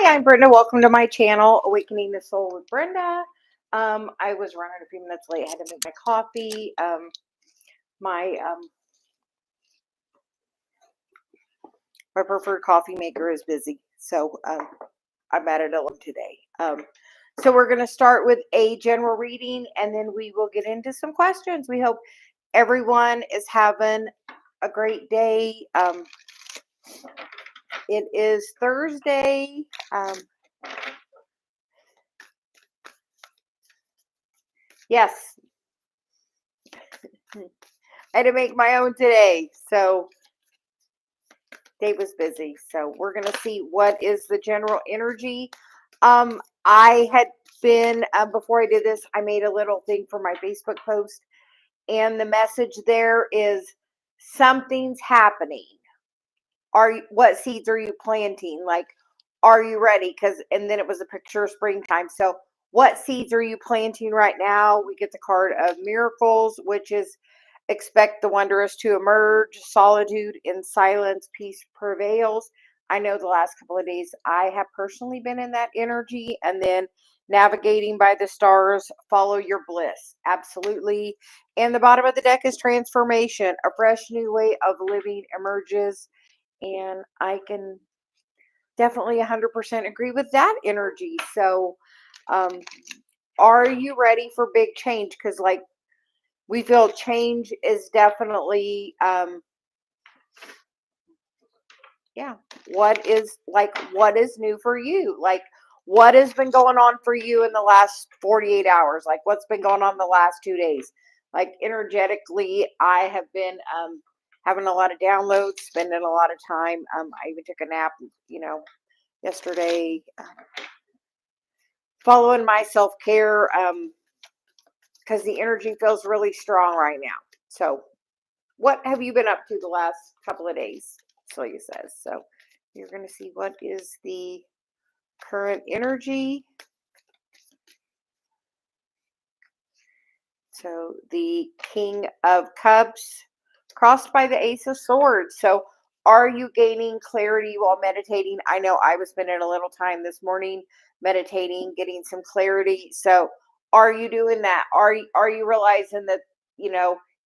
Hi, I'm Brenda. Welcome to my channel, Awakening the Soul with Brenda. I was running a few minutes late. I had to make my coffee. My preferred coffee maker is busy, so I'm at it alone today. So we're going to start with a general reading, and then we will get into some questions. We hope everyone is having a great day. It is Thursday. Yes, I had to make my own today, so Dave was busy. So we're going to see what is the general energy. I had been, before I did this, I made a little thing for my Facebook post, and the message there is something's happening. What seeds are you planting? Like, are you ready? And then it was a picture of springtime. So what seeds are you planting right now? We get the card of miracles, which is expect the wondrous to emerge. Solitude in silence, peace prevails. I know the last couple of days I have personally been in that energy. And then navigating by the stars, follow your bliss. Absolutely. And the bottom of the deck is transformation. A fresh new way of living emerges. And I can definitely 100% agree with that energy. So, are you ready for big change? Because, like, we feel change is definitely, yeah. What is new for you? Like, what has been going on for you in the last 48 hours? Like, what's been going on the last 2 days? Like, energetically, I have been, having a lot of downloads, spending a lot of time. I even took a nap, yesterday, following my self-care, because the energy feels really strong right now. So what have you been up to the last couple of days? Celia says. So you're going to see what is the current energy. So the King of Cups crossed by the Ace of Swords. So are you gaining clarity while meditating? I know I was spending a little time this morning meditating, getting some clarity. So are you doing that? Are you realizing that,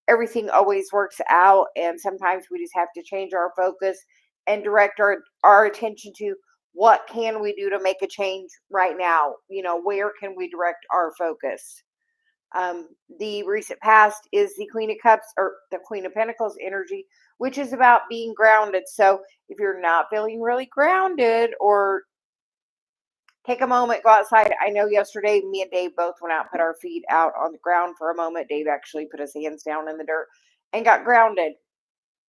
everything always works out, and sometimes we just have to change our focus and direct our attention to what can we do to make a change right now? Where can we direct our focus? The recent past is the Queen of Cups, or the Queen of Pentacles energy, which is about being grounded. So if you're not feeling really grounded, or take a moment, go outside. I know yesterday me and Dave both went out, put our feet out on the ground for a moment. Dave actually put his hands down in the dirt and got grounded.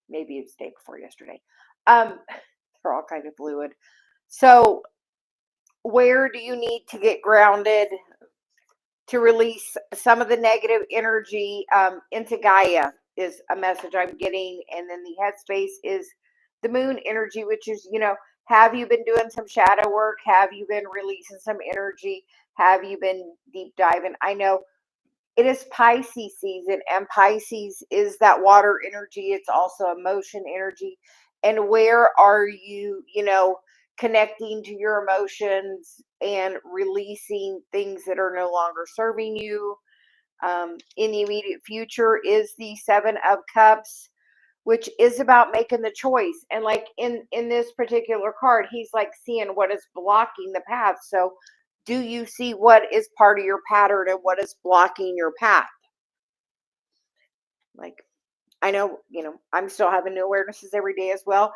Maybe it was the day before yesterday. They're all kind of fluid. So where do you need to get grounded to release some of the negative energy into Gaia is a message I'm getting. And then the headspace is the moon energy, which is, have you been doing some shadow work? Have you been releasing some energy? Have you been deep diving? I know it is Pisces season, and Pisces is that water energy. It's also emotion energy. And where are you, connecting to your emotions and releasing things that are no longer serving you? In the immediate future is the Seven of Cups, which is about making the choice. And like in this particular card, he's like seeing what is blocking the path. So do you see what is part of your pattern and what is blocking your path? Like, I know, I'm still having new awarenesses every day as well.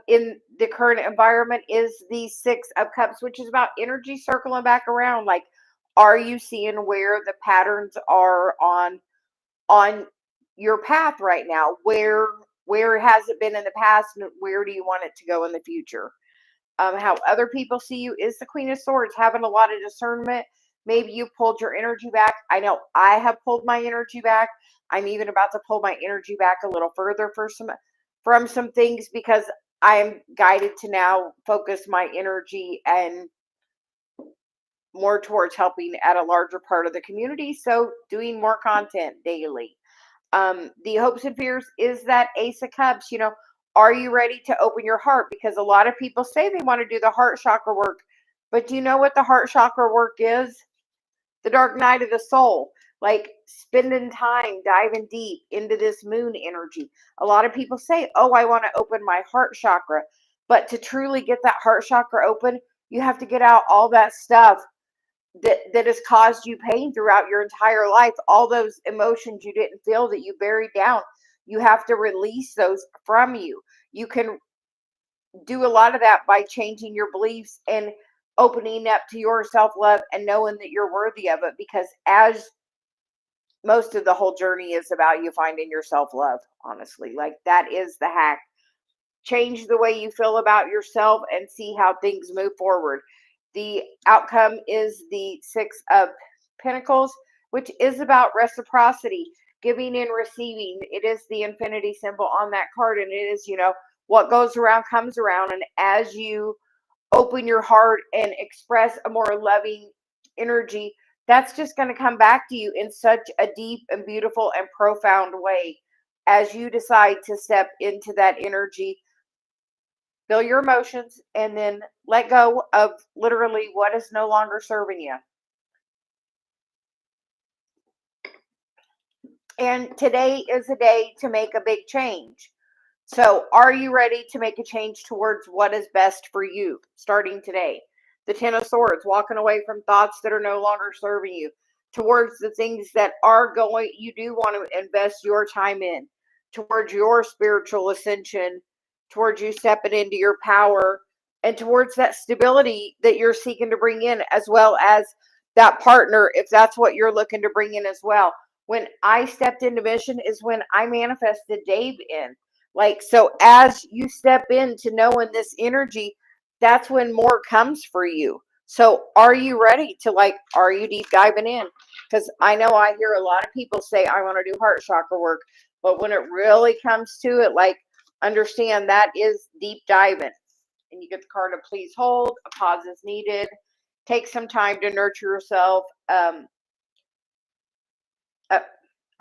In the current environment is the Six of Cups, which is about energy circling back around. Like, are you seeing where the patterns are on your path right now? Where has it been in the past, and where do you want it to go in the future? How other people see you is the Queen of Swords, having a lot of discernment. Maybe you pulled your energy back. I know I have pulled my energy back. I'm even about to pull my energy back a little further from some things, because I'm guided to now focus my energy and more towards helping at a larger part of the community. So doing more content daily. The hopes and fears is that Ace of Cups. Are you ready to open your heart? Because a lot of people say they want to do the heart chakra work, But do you know what the heart chakra work is? The dark night of the soul. Like spending time diving deep into this moon energy. A lot of people say, oh, I want to open my heart chakra. But to truly get that heart chakra open, you have to get out all that stuff that has caused you pain throughout your entire life. All those emotions you didn't feel that you buried down. You have to release those from you. You can do a lot of that by changing your beliefs and opening up to your self-love and knowing that you're worthy of it, because as most of the whole journey is about you finding your self-love, honestly. Like that is the hack. Change the way you feel about yourself and see how things move forward. The outcome is the Six of Pentacles, which is about reciprocity, giving and receiving. It is the infinity symbol on that card, and it is, what goes around comes around. And as you open your heart and express a more loving energy, that's just going to come back to you in such a deep and beautiful and profound way as you decide to step into that energy. Feel your emotions and then let go of literally what is no longer serving you. And today is a day to make a big change. So are you ready to make a change towards what is best for you starting today? The Ten of Swords, walking away from thoughts that are no longer serving you towards the things that are going, you do want to invest your time in, towards your spiritual ascension, towards you stepping into your power, and towards that stability that you're seeking to bring in, as well as that partner, if that's what you're looking to bring in as well. When I stepped into mission is when I manifested Dave in. Like, so as you step into knowing this energy, that's when more comes for you. So are you ready to, like, are you deep diving in? Because I know I hear a lot of people say, I want to do heart chakra work. But when it really comes to it, like, understand that is deep diving. And you get the card of please hold, a pause is needed. Take some time to nurture yourself.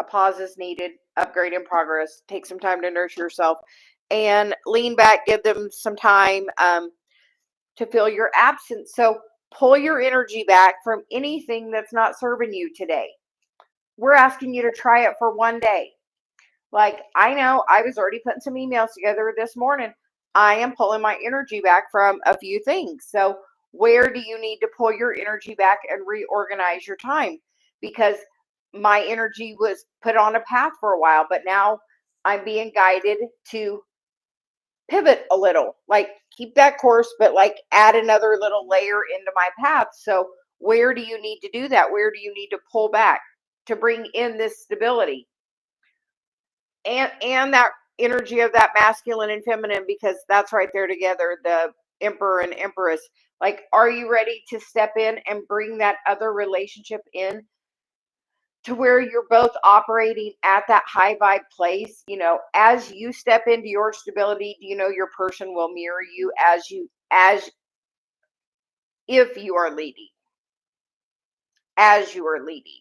A pause is needed. Upgrade in progress. Take some time to nurture yourself and lean back. Give them some time to feel your absence. So pull your energy back from anything that's not serving you today. We're asking you to try it for one day. Like, I know I was already putting some emails together this morning. I am pulling my energy back from a few things. So where do you need to pull your energy back and reorganize your time? Because my energy was put on a path for a while, but now I'm being guided to pivot a little, like keep that course, but like add another little layer into my path. So where do you need to do that? Where do you need to pull back to bring in this stability and that energy of that masculine and feminine? Because that's right there together, the Emperor and Empress. Like, are you ready to step in and bring that other relationship in to where you're both operating at that high vibe place? As you step into your stability, your person will mirror you as if you are leading. As you are leading,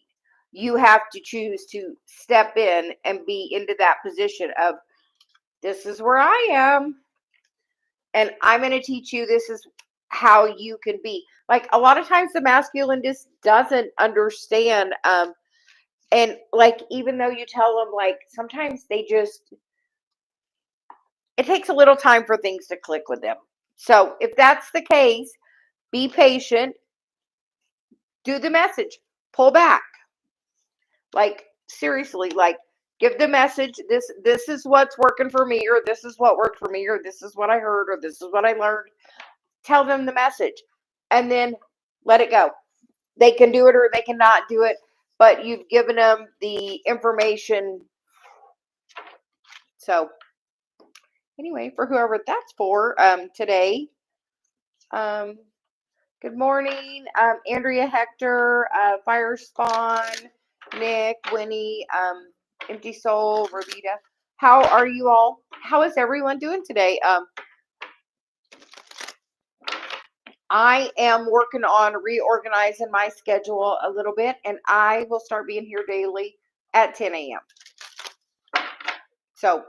you have to choose to step in and be into that position of, this is where I am, and I'm going to teach you, this is how you can be. Like, a lot of times the masculine just doesn't understand. And like, even though you tell them, like, sometimes it takes a little time for things to click with them. So if that's the case, be patient, do the message, pull back. Like, seriously, like, give the message, this is what's working for me, or this is what worked for me, or this is what I heard, or this is what I learned. Tell them the message and then let it go. They can do it or they cannot do it, but you've given them the information. So anyway, for whoever that's for, today, good morning, Andrea, Hector, Fire Spawn, Nick, Winnie, Empty Soul, Rosita. How are you all? How is everyone doing today? I am working on reorganizing my schedule a little bit, and I will start being here daily at 10 a.m. So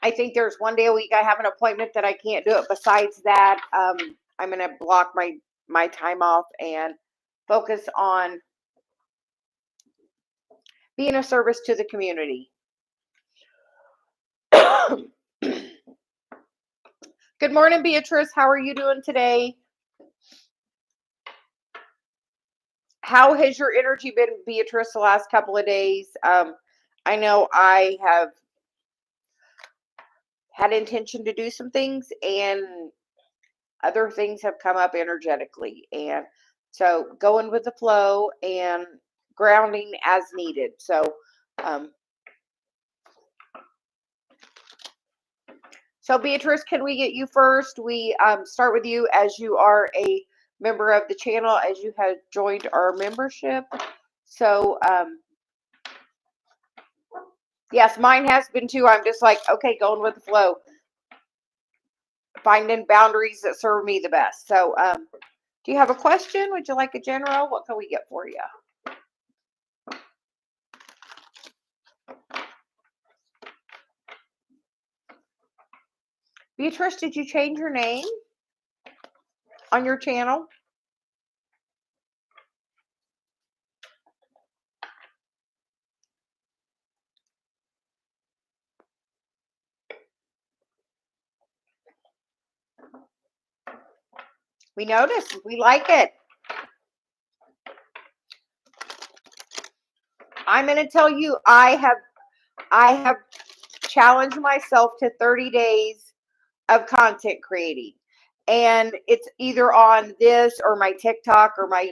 I think there's one day a week I have an appointment that I can't do it. Besides that, I'm going to block my time off and focus on being a service to the community. Good morning, Beatrice. How are you doing today? How has your energy been, Beatrice, the last couple of days? I know I have had intention to do some things, and other things have come up energetically. And so going with the flow and grounding as needed. So, so Beatrice, can we get you first? We start with you as you are a member of the channel, as you have joined our membership. So, yes, mine has been too. I'm just like, okay, going with the flow, finding boundaries that serve me the best. So, do you have a question? Would you like a general? What can we get for you? Beatrice, did you change your name on your channel? We noticed. We like it. I'm going to tell you, I have challenged myself to 30 days of content creating. And it's either on this or my TikTok or my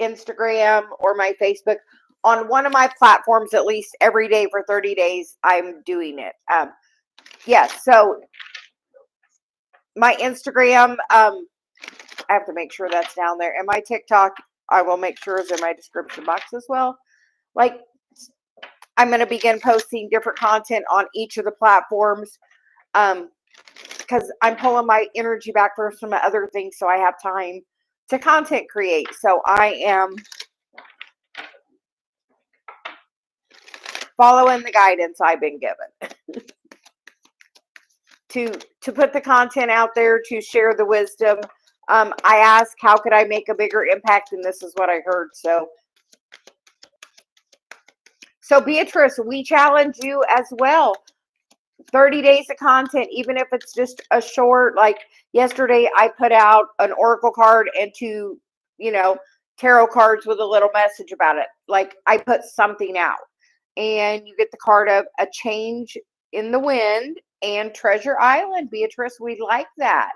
Instagram or my Facebook. On one of my platforms, at least every day for 30 days, I'm doing it. Yes, so my Instagram, I have to make sure that's down there. And my TikTok, I will make sure is in my description box as well. Like, I'm going to begin posting different content on each of the platforms because I'm pulling my energy back for some other things so I have time to content create. So I am following the guidance I've been given to put the content out there, to share the wisdom. I asked, how could I make a bigger impact? And this is what I heard. So Beatrice, we challenge you as well. 30 days of content, even if it's just a short, like yesterday, I put out an oracle card and two, tarot cards with a little message about it. Like, I put something out, and you get the card of a change in the wind and Treasure Island. Beatrice, we like that.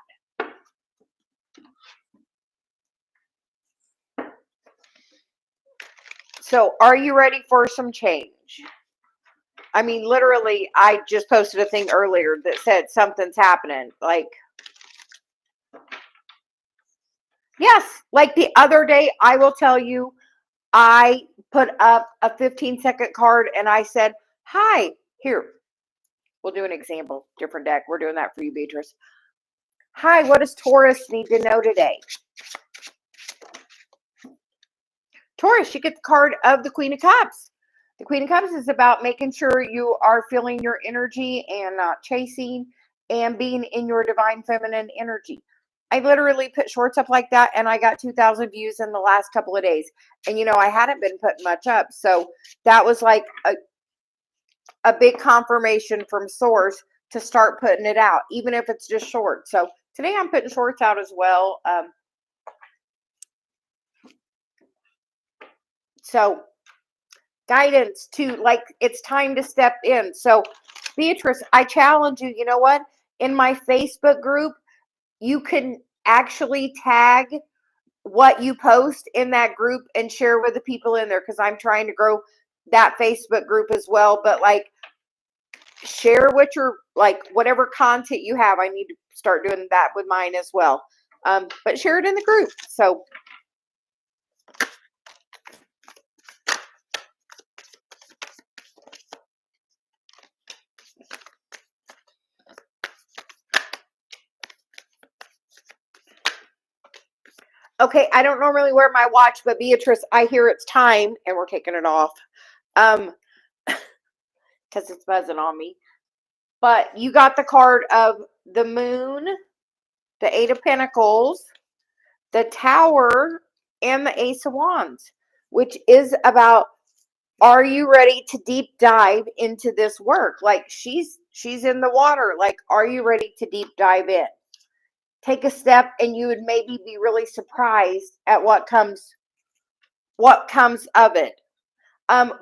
So are you ready for some change? I mean, literally, I just posted a thing earlier that said something's happening. Like, yes, like the other day, I will tell you, I put up a 15-second card and I said, hi, here. We'll do an example, different deck. We're doing that for you, Beatrice. Hi, what does Taurus need to know today? Taurus, you get the card of the Queen of Cups. The Queen of Cups is about making sure you are feeling your energy and not chasing and being in your divine feminine energy. I literally put shorts up like that, and I got 2,000 views in the last couple of days. And, I hadn't been putting much up. So that was like a big confirmation from source to start putting it out, even if it's just short. So today I'm putting shorts out as well. So guidance to, like, it's time to step in. So Beatrice, I challenge you, you know what? In my Facebook group, you can actually tag what you post in that group and share with the people in there, because I'm trying to grow that Facebook group as well. But like, share what you're like, whatever content you have. I need to start doing that with mine as well. But share it in the group. So okay, I don't normally wear my watch, but Beatrice, I hear it's time, and we're taking it off. Because it's buzzing on me. But you got the card of the moon, the 8 of Pentacles, the Tower, and the Ace of Wands, which is about, are you ready to deep dive into this work? Like she's in the water. Like, are you ready to deep dive in? Take a step and you would maybe be really surprised at what comes of it.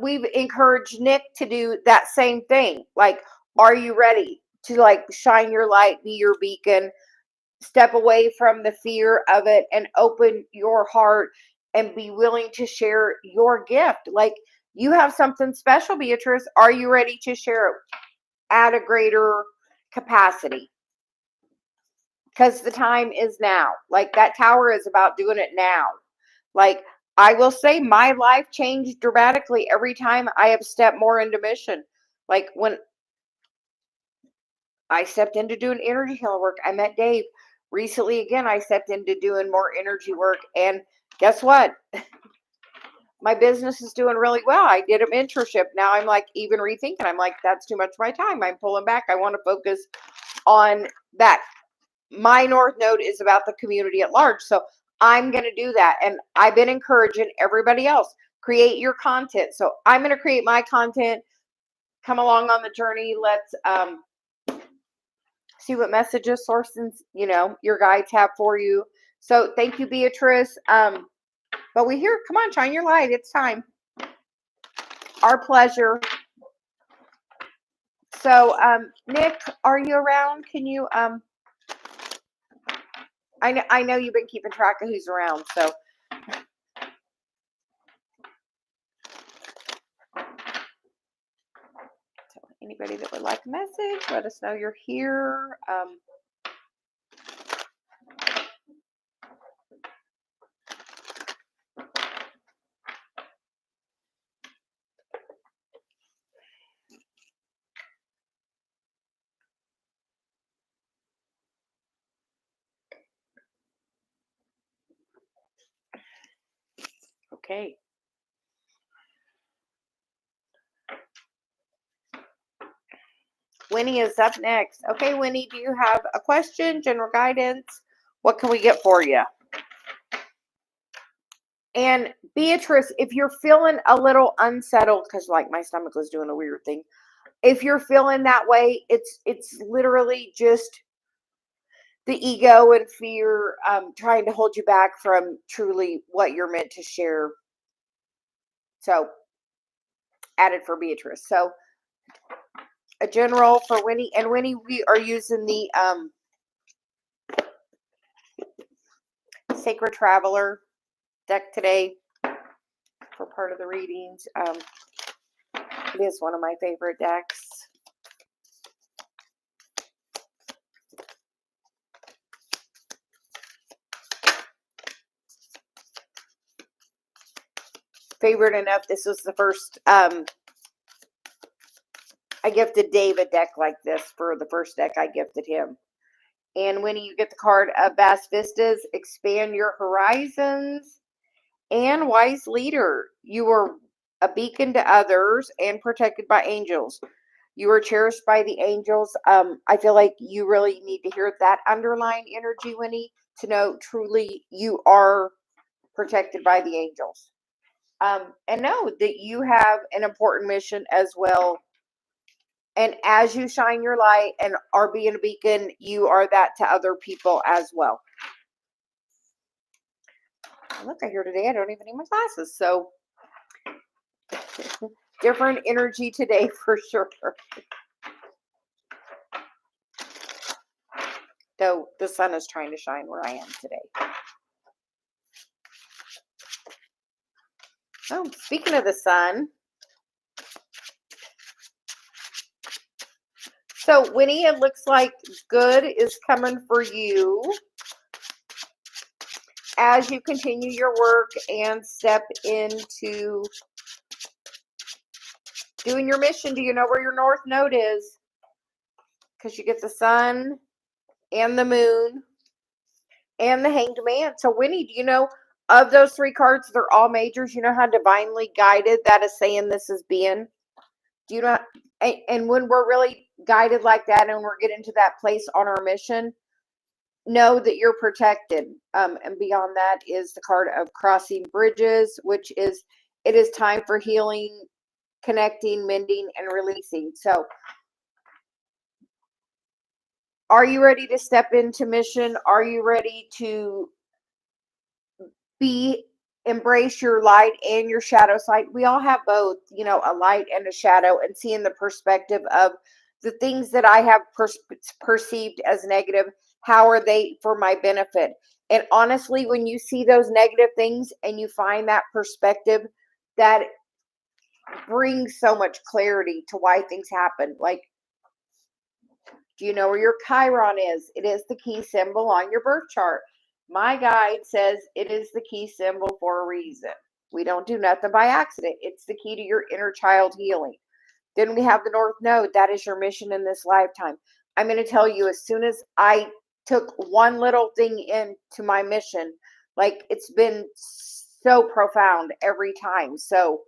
We've encouraged Nick to do that same thing. Like, are you ready to like shine your light, be your beacon, step away from the fear of it and open your heart and be willing to share your gift? Like, you have something special, Beatrice. Are you ready to share it at a greater capacity? Because the time is now. Like, that Tower is about doing it now. Like, I will say my life changed dramatically every time I have stepped more into mission. Like, when I stepped into doing energy healer work, I met Dave. Recently, again, I stepped into doing more energy work. And guess what? My business is doing really well. I did a mentorship. Now I'm like even rethinking. I'm like, that's too much of my time. I'm pulling back. I want to focus on that. My North Node is about the community at large. So I'm going to do that. And I've been encouraging everybody else, create your content. So I'm going to create my content. Come along on the journey. Let's see what messages, sources, your guides have for you. So thank you, Beatrice. But we're here. Come on, shine your light. It's time. Our pleasure. So, Nick, are you around? Can you, I know you've been keeping track of who's around, so. Anybody that would like a message, let us know you're here. Okay. Winnie is up next. Okay, Winnie, do you have a question, general guidance? What can we get for you? And Beatrice, if you're feeling a little unsettled, because like my stomach was doing a weird thing, if you're feeling that way, it's literally just the ego and fear trying to hold you back from truly what you're meant to share. So, added for Beatrice. So, a general for Winnie. And Winnie, we are using the Sacred Traveler deck today for part of the readings. It is one of my favorite decks. Favorite enough, this was the first, I gifted Dave a deck like this for the first deck I gifted him. And when you get the card of Vast Vistas, expand your horizons, and Wise Leader. You are a beacon to others and protected by angels. You are cherished by the angels. I feel like you really need to hear that underlying energy, Winnie, to know truly you are protected by the angels. And know that you have an important mission as well. And as you shine your light and are being a beacon, you are that to other people as well. Look, I hear today I don't even need my glasses. So different energy today for sure. Though the sun is trying to shine where I am today. Oh, speaking of the sun. So, Winnie, it looks like good is coming for you as you continue your work and step into doing your mission. Do you know where your North Node is? Because you get the sun and the moon and the Hanged Man. So, Winnie, do you know of those three cards? They're all majors. You know how divinely guided that is saying this is being? Do you know? And when we're really guided like that and we're getting to that place on our mission, know that you're protected. And beyond that is the card of crossing bridges, which is, it is time for healing, connecting, mending, and releasing. So are you ready to step into mission? Are you ready to embrace your light and your shadow side? We all have both, you know, a light and a shadow, and seeing the perspective of the things that I have perceived as negative, how are they for my benefit? And honestly, when you see those negative things and you find that perspective, that brings so much clarity to why things happen. Like, do you know where your Chiron is? It is the key symbol on your birth chart. My guide says it is the key symbol for a reason. We don't do nothing by accident. It's the key to your inner child healing. Then we have the North Node. That is your mission in this lifetime. I'm going to tell you, as soon as I took one little thing into my mission, like, it's been so profound every time. So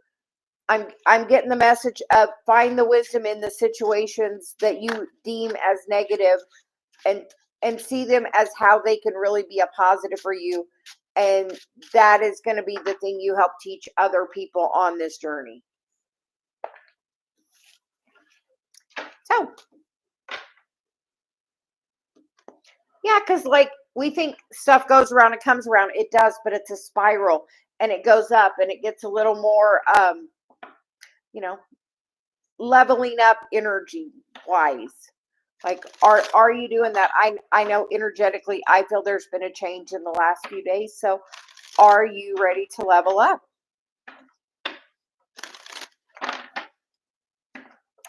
I'm getting the message of find the wisdom in the situations that you deem as negative, and see them as how they can really be a positive for you. And that is going to be the thing you help teach other people on this journey. So, yeah, because like we think stuff goes around and comes around. It does, but it's a spiral, and it goes up and it gets a little more, you know, leveling up energy wise. Like, are you doing that? I know energetically, I feel there's been a change in the last few days. So are you ready to level up?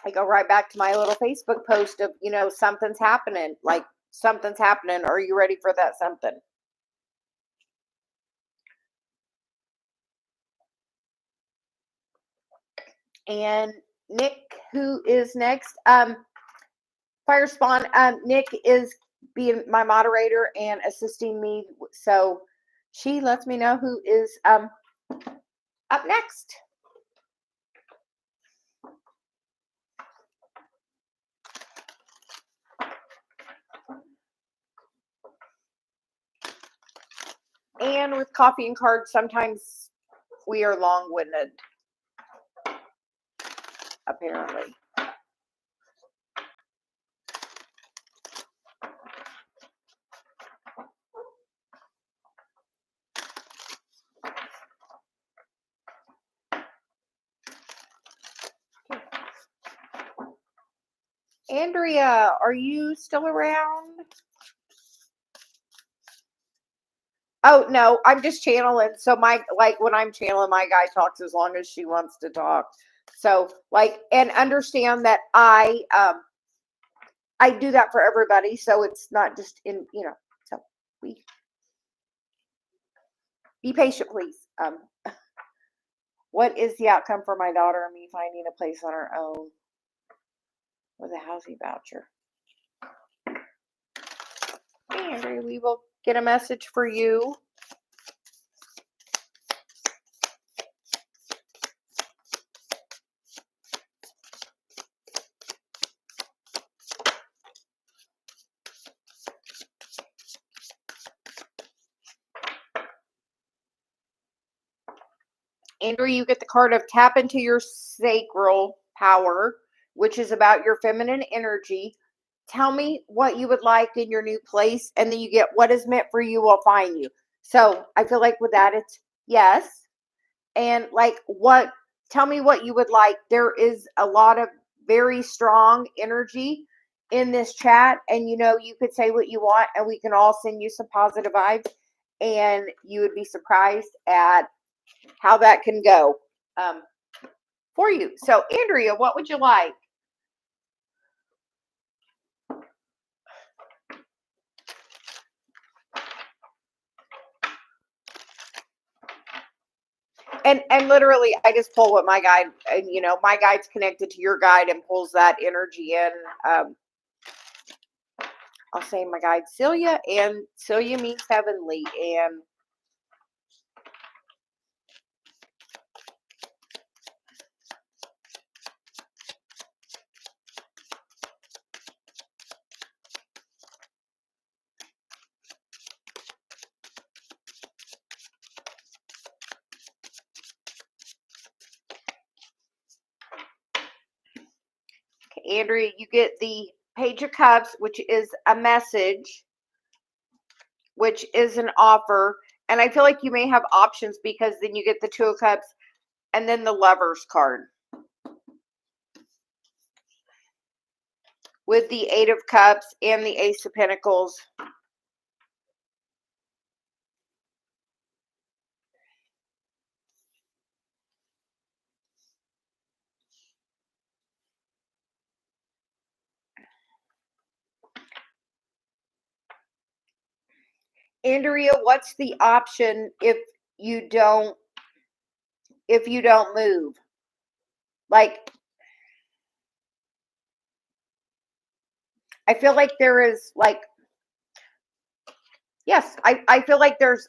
I go right back to my little Facebook post of, you know, something's happening. Like, something's happening. Are you ready for that something? And Nick, who is next? Fire Spawn. Nick is being my moderator and assisting me. So she lets me know who is up next. And with coffee and cards, sometimes we are long-winded, apparently. Andrea, are you still around? Oh, no, I'm just channeling. So when I'm channeling, my guy talks as long as she wants to talk. So and understand that I do that for everybody. So it's not just in, so be patient, please. What is the outcome for my daughter and me finding a place on our own with a housing voucher? Andrea, we will get a message for you. Andrea, you get the card of tap into your sacral power, which is about your feminine energy. Tell me what you would like in your new place, and then you get what is meant for you will find you. So I feel like with that, it's yes. And tell me what you would like. There is a lot of very strong energy in this chat, and you could say what you want, and we can all send you some positive vibes, and you would be surprised at how that can go for you. So, Andrea, what would you like? And literally, I just pull what my guide, and my guide's connected to your guide and pulls that energy in. I'll say my guide Celia, and Celia means heavenly, and Andrea, you get the Page of Cups, which is a message, which is an offer. And I feel like you may have options because then you get the Two of Cups and then the Lovers card. With the Eight of Cups and the Ace of Pentacles. Andrea, what's the option if you don't move? Like, I feel like there is like, yes, I feel like there's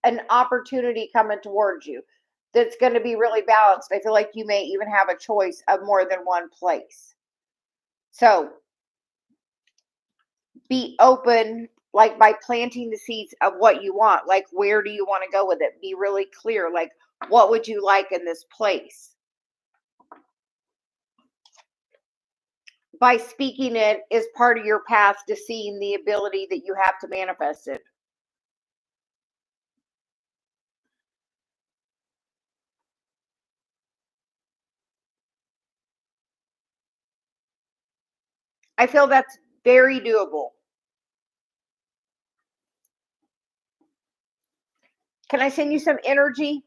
an opportunity coming towards you that's going to be really balanced. I feel like you may even have a choice of more than one place. So be open, like by planting the seeds of what you want. Like, where do you want to go with it? Be really clear. Like, what would you like in this place? By speaking it is part of your path to seeing the ability that you have to manifest it. I feel that's very doable. Can I send you some energy?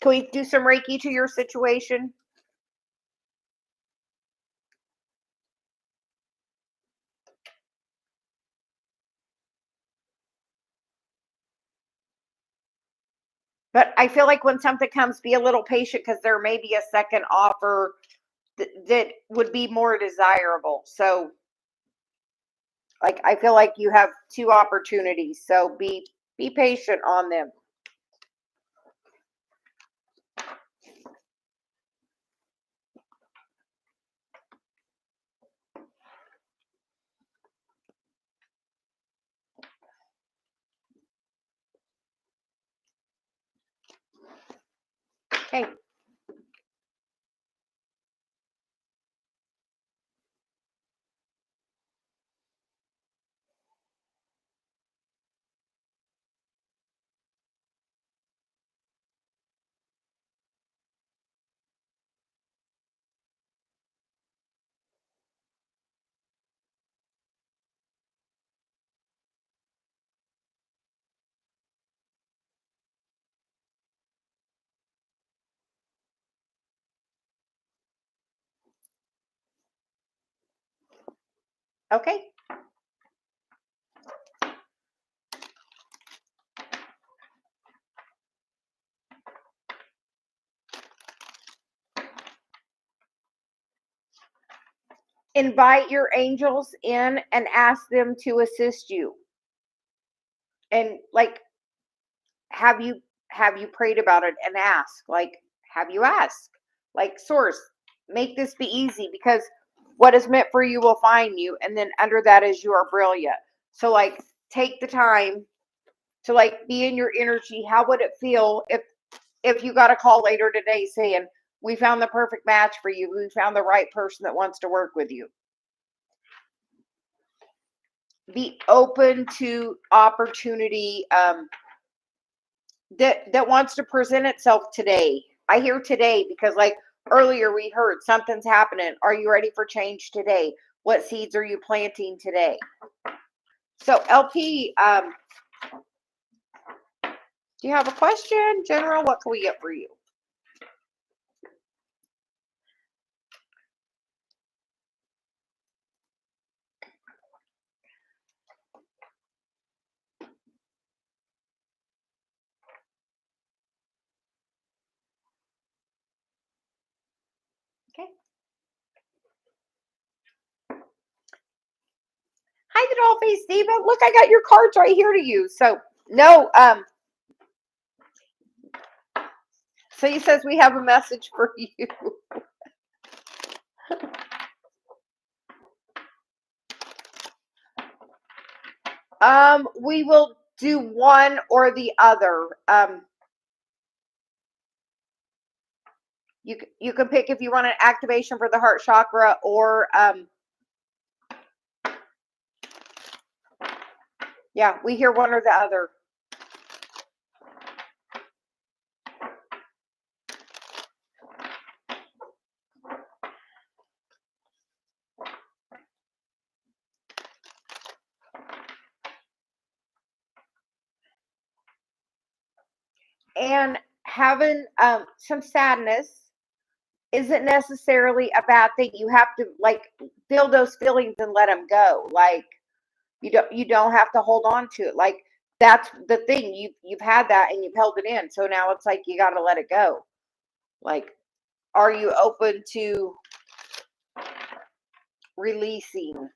Can we do some Reiki to your situation? But I feel like when something comes, be a little patient because there may be a second offer that would be more desirable. So, like, I feel like you have two opportunities. So be patient on them. Okay. Okay. Invite your angels in and ask them to assist you. And like, have you prayed about it and asked? Like, have you asked? Like, source, make this be easy because what is meant for you will find you. And then under that is you are brilliant. So like, take the time to like be in your energy. How would it feel if you got a call later today saying, we found the perfect match for you, we found the right person that wants to work with you? Be open to opportunity that wants to present itself today. I hear today because like earlier we heard something's happening. Are you ready for change today? What seeds are you planting today? So LP, do you have a question? General, what can we get for you? Okay. Hi, the doll face Steven. Look, I got your cards right here to you. So no, so he says we have a message for you. We will do one or the other. You can pick if you want an activation for the heart chakra or yeah, we hear one or the other. And having some sadness isn't necessarily a bad thing. You have to like feel those feelings and let them go. Like you don't have to hold on to it. Like that's the thing. You've had that and you've held it in. So now it's like you got to let it go. Like, are you open to releasing?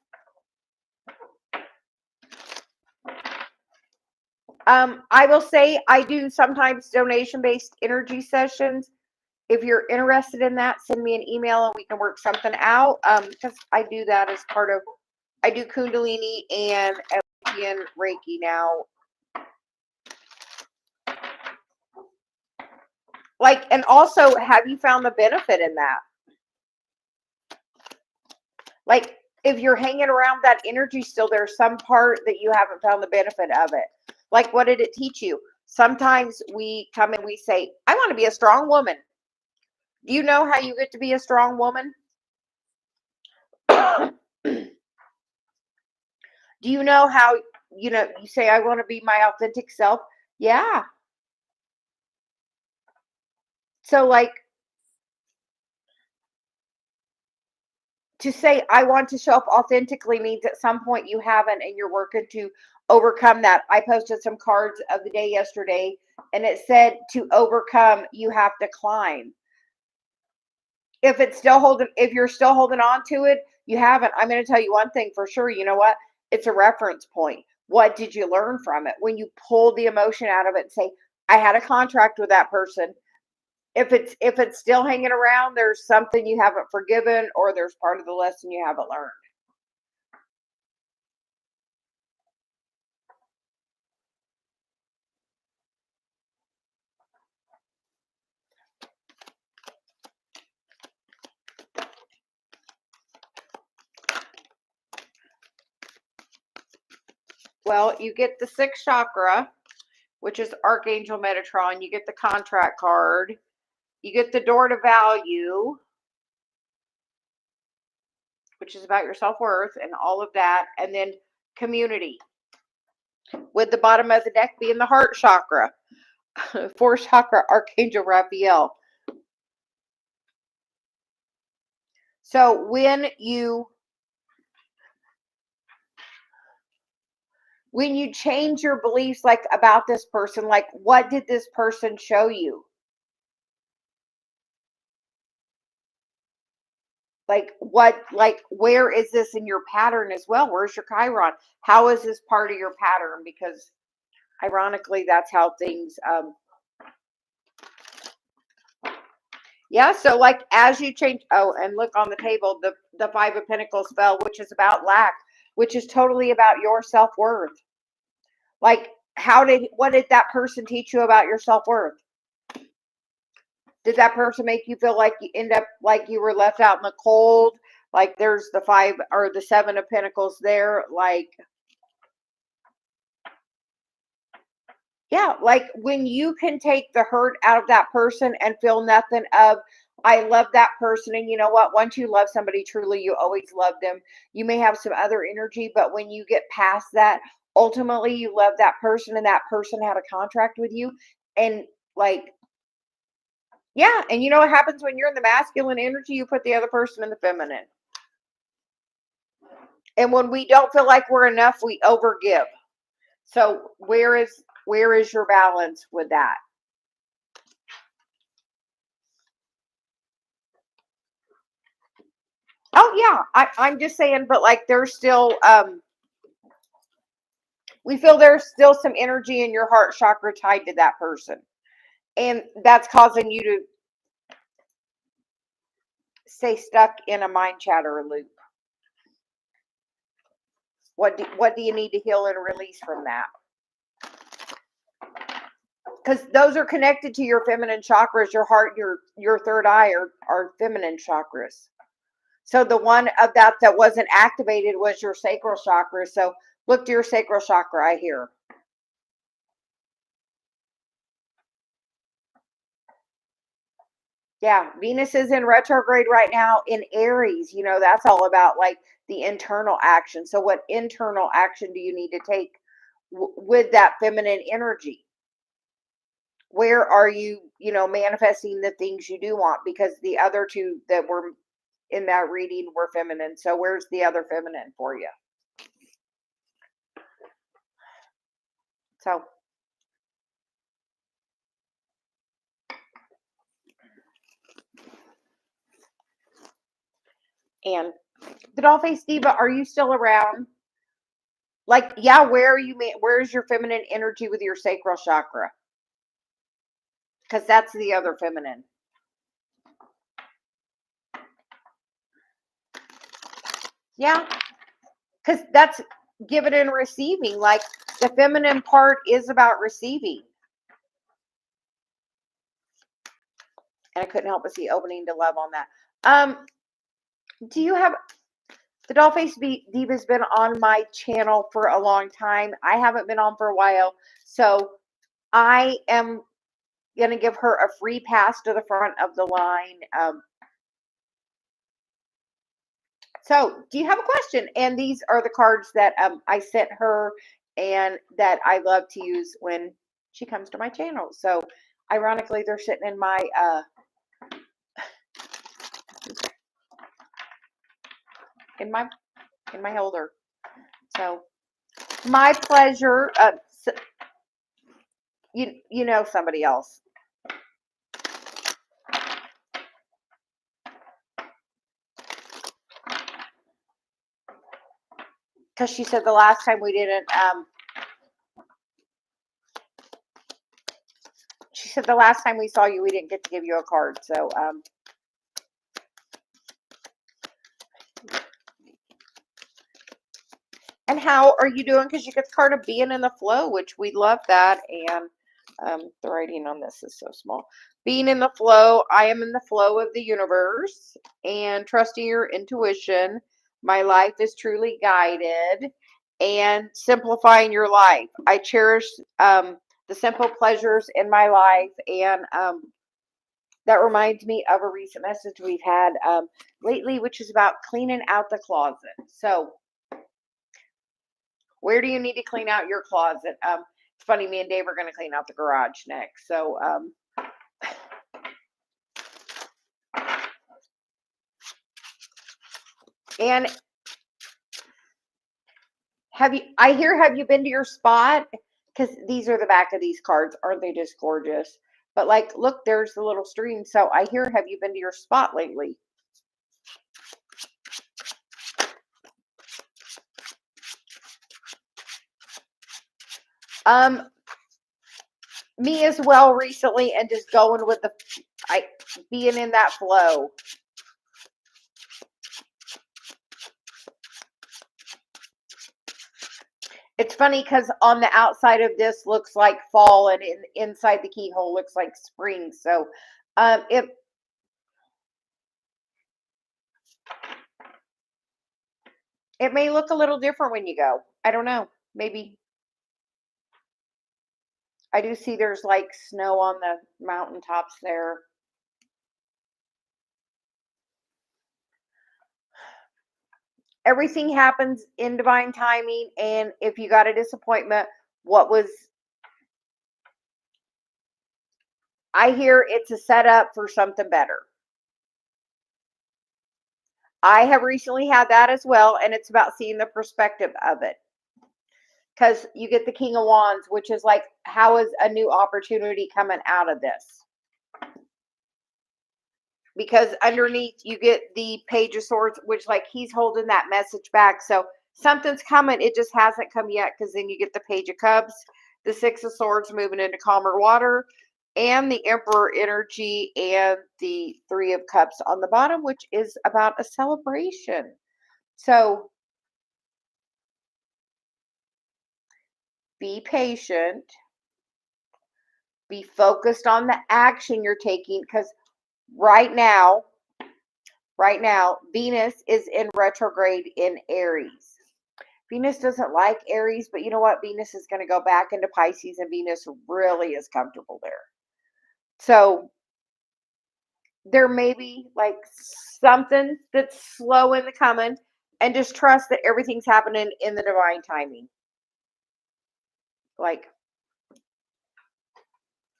I will say I do sometimes donation-based energy sessions. If you're interested in that, send me an email and we can work something out. Because I do that as part of, I do Kundalini and Reiki now. Like, and also, have you found the benefit in that? Like, if you're hanging around that energy still, there's some part that you haven't found the benefit of it. Like, what did it teach you? Sometimes we come and we say, I want to be a strong woman. Do you know how you get to be a strong woman? Do you know how, you say, I want to be my authentic self? Yeah. So, like, to say, I want to show up authentically means at some point you haven't and you're working to overcome that. I posted some cards of the day yesterday and it said to overcome, you have to climb. If you're still holding on to it, you haven't. I'm going to tell you one thing for sure. You know what? It's a reference point. What did you learn from it? When you pull the emotion out of it and say, I had a contract with that person. If it's still hanging around, there's something you haven't forgiven or there's part of the lesson you haven't learned. Well, you get the sixth chakra, which is Archangel Metatron. You get the contract card. You get the door to value, which is about your self-worth and all of that. And then community, with the bottom of the deck being the heart chakra. Fourth chakra, Archangel Raphael. So when you change your beliefs, like about this person, like what did this person show you? Like where is this in your pattern as well? Where's your Chiron? How is this part of your pattern? Because ironically, that's how things, yeah. So like as you change, oh, and look on the table, the Five of Pentacles fell, which is about lack, which is totally about your self-worth. Like what did that person teach you about your self-worth? Did that person make you feel like you end up like you were left out in the cold? Like there's the five or the Seven of Pentacles there. Like, yeah, like when you can take the hurt out of that person and feel nothing of, I love that person. And you know what? Once you love somebody truly, you always love them. You may have some other energy, but when you get past that, ultimately you love that person and that person had a contract with you. And like, yeah, and you know what happens when you're in the masculine energy? You put the other person in the feminine. And when we don't feel like we're enough, we overgive. So where is your balance with that? Oh yeah, I'm just saying, but like there's still we feel there's still some energy in your heart chakra tied to that person. And that's causing you to stay stuck in a mind chatter loop. What do you need to heal and release from that? because those are connected to your feminine chakras. Your heart, your third eye are feminine chakras. So the one of that wasn't activated was your sacral chakra. So look to your sacral chakra, I hear. Yeah, Venus is in retrograde right now in Aries. You know, that's all about like the internal action. So what internal action do you need to take with that feminine energy? Where are you, manifesting the things you do want? Because the other two that were in that reading were feminine. So where's the other feminine for you? So and the Dollface Diva, are you still around? Like, yeah, where's your feminine energy with your sacral chakra? Because that's the other feminine. Yeah, because that's giving and receiving. Like, the feminine part is about receiving. And I couldn't help but see opening to love on that. Do you have the Dollface Diva's been on my channel for a long time. I haven't been on for a while. So I am going to give her a free pass to the front of the line. So do you have a question? And these are the cards that I sent her and that I love to use when she comes to my channel. So ironically, they're sitting in my in my holder. So my pleasure. You know somebody else. Because she said the last time we didn't, she said the last time we saw you, we didn't get to give you a card. So, and how are you doing? Because you get the card of being in the flow, which we love that. And the writing on this is so small. Being in the flow, I am in the flow of the universe and trusting your intuition. My life is truly guided and simplifying your life. I cherish the simple pleasures in my life, and that reminds me of a recent message we've had lately, which is about cleaning out the closet. So where do you need to clean out your closet? It's funny, me and Dave are going to clean out the garage next. So and have you been to your spot? Because these are the back of these cards. Aren't they just gorgeous? But like, look, there's the little stream. So I hear, have you been to your spot lately? Me as well recently, and just going with being in that flow. It's funny because on the outside of this looks like fall, and inside the keyhole looks like spring. So it may look a little different when you go. I don't know. Maybe. I do see there's like snow on the mountaintops there. Everything happens in divine timing. And if you got a disappointment, I hear it's a setup for something better. I have recently had that as well. And it's about seeing the perspective of it. Because you get the King of Wands, which is like, how is a new opportunity coming out of this? Because underneath you get the Page of Swords, which like he's holding that message back. So something's coming. It just hasn't come yet, because then you get the Page of Cups, the Six of Swords moving into calmer water, and the Emperor energy, and the Three of Cups on the bottom, which is about a celebration. So be patient. Be focused on the action you're taking, because right now, Venus is in retrograde in Aries. Venus doesn't like Aries, but you know what? Venus is going to go back into Pisces, and Venus really is comfortable there. So there may be like something that's slow in the coming, and just trust that everything's happening in the divine timing. Like,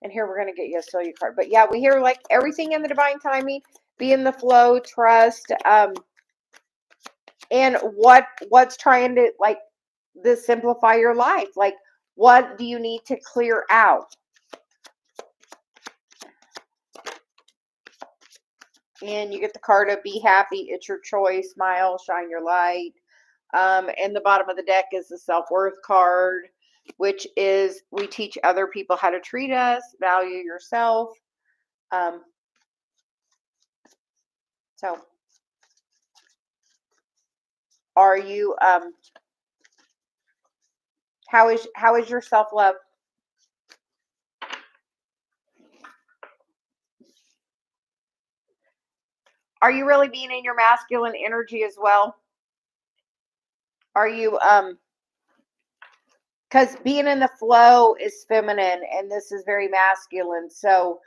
and here we're going to get you a Celia card. But yeah, we hear like everything in the divine timing, be in the flow, trust, and what's trying to like this simplify your life. Like, what do you need to clear out? And you get the card of be happy. It's your choice. Smile, shine your light. And the bottom of the deck is the self-worth card, which is we teach other people how to treat us, value yourself. So are you how is your self-love? Are you really being in your masculine energy as well? Are you because being in the flow is feminine and this is very masculine. So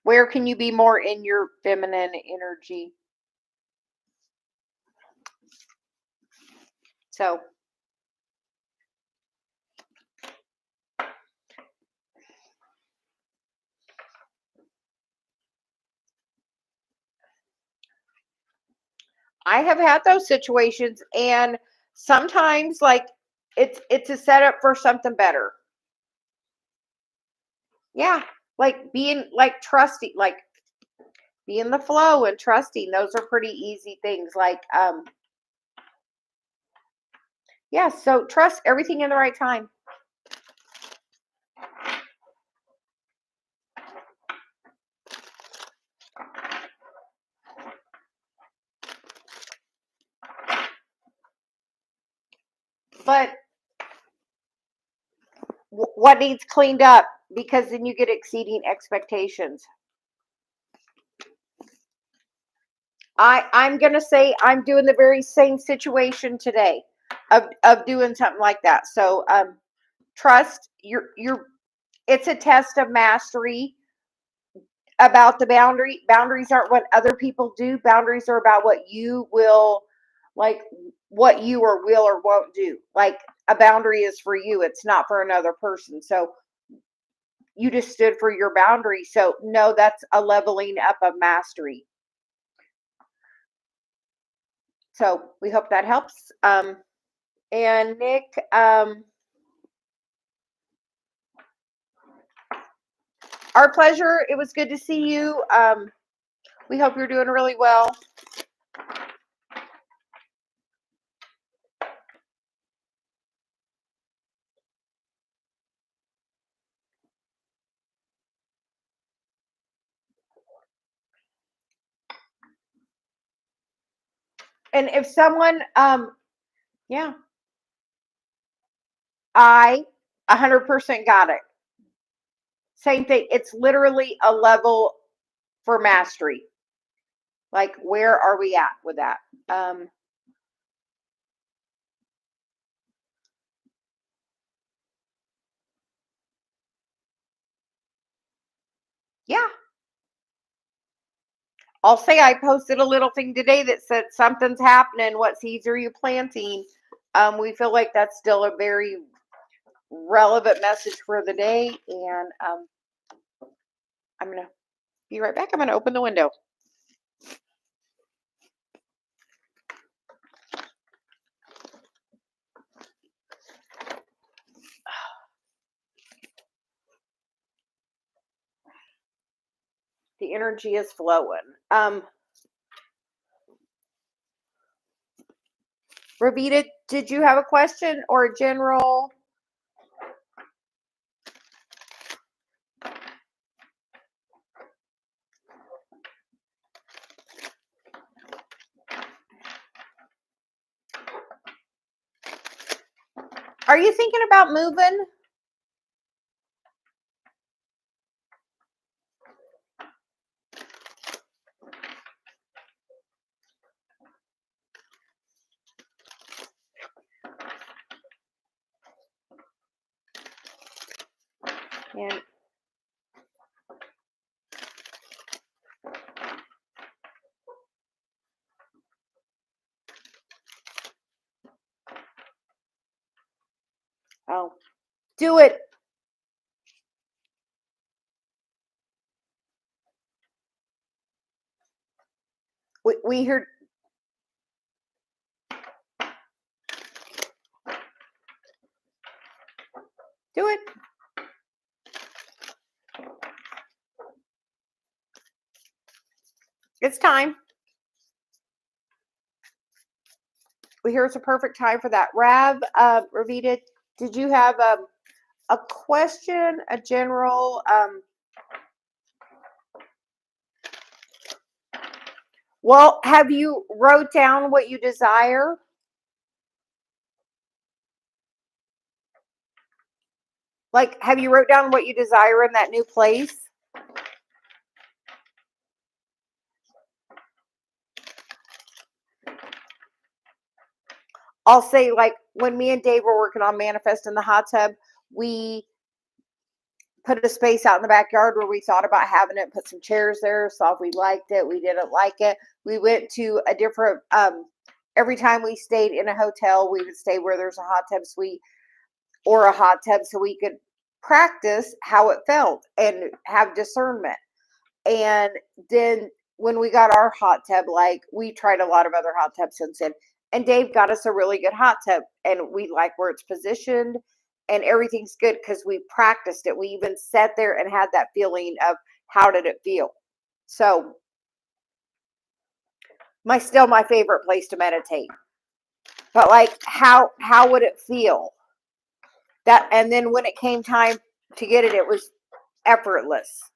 where can you be more in your feminine energy? So I have had those situations, and sometimes like it's a setup for something better. Yeah, like being like trusting, like be in the flow and trusting. Those are pretty easy things. Like yeah, so trust everything in the right time. But what needs cleaned up? Because then you get exceeding expectations. I'm gonna say I'm doing the very same situation today of doing something like that. So trust you're it's a test of mastery about the boundary. Boundaries aren't what other people do. Boundaries are about what you will like what you or will or won't do. Like a boundary is for you, it's not for another person. So you just stood for your boundary. So no, that's a leveling up of mastery. So we hope that helps. And Nick, our pleasure. It was good to see you. We hope you're doing really well. And if someone, yeah, I 100% got it. Same thing. It's literally a level for mastery. Like, where are we at with that? Yeah. I'll say I posted a little thing today that said something's happening. What seeds are you planting? We feel like that's still a very relevant message for the day. And I'm going to be right back. I'm going to open the window. The energy is flowing. Ravita, did you have a question or a general? Are you thinking about moving? And oh, do it. We heard. Do it. It's time. We hear it's a perfect time for that. Ravita, did you have a question, a general? Well, have you wrote down what you desire? Like, have you wrote down what you desire in that new place? I'll say, like, when me and Dave were working on manifesting the hot tub, we put a space out in the backyard where we thought about having it, put some chairs there, saw if we liked it. We didn't like it. We went to a different, every time we stayed in a hotel, we would stay where there's a hot tub suite or a hot tub so we could practice how it felt and have discernment. And then when we got our hot tub, like, we tried a lot of other hot tubs since then. And Dave got us a really good hot tub, and we like where it's positioned, and everything's good because we practiced it. We even sat there and had that feeling of how did it feel. So still my favorite place to meditate. But like, how would it feel? That, and then when it came time to get it, it was effortless.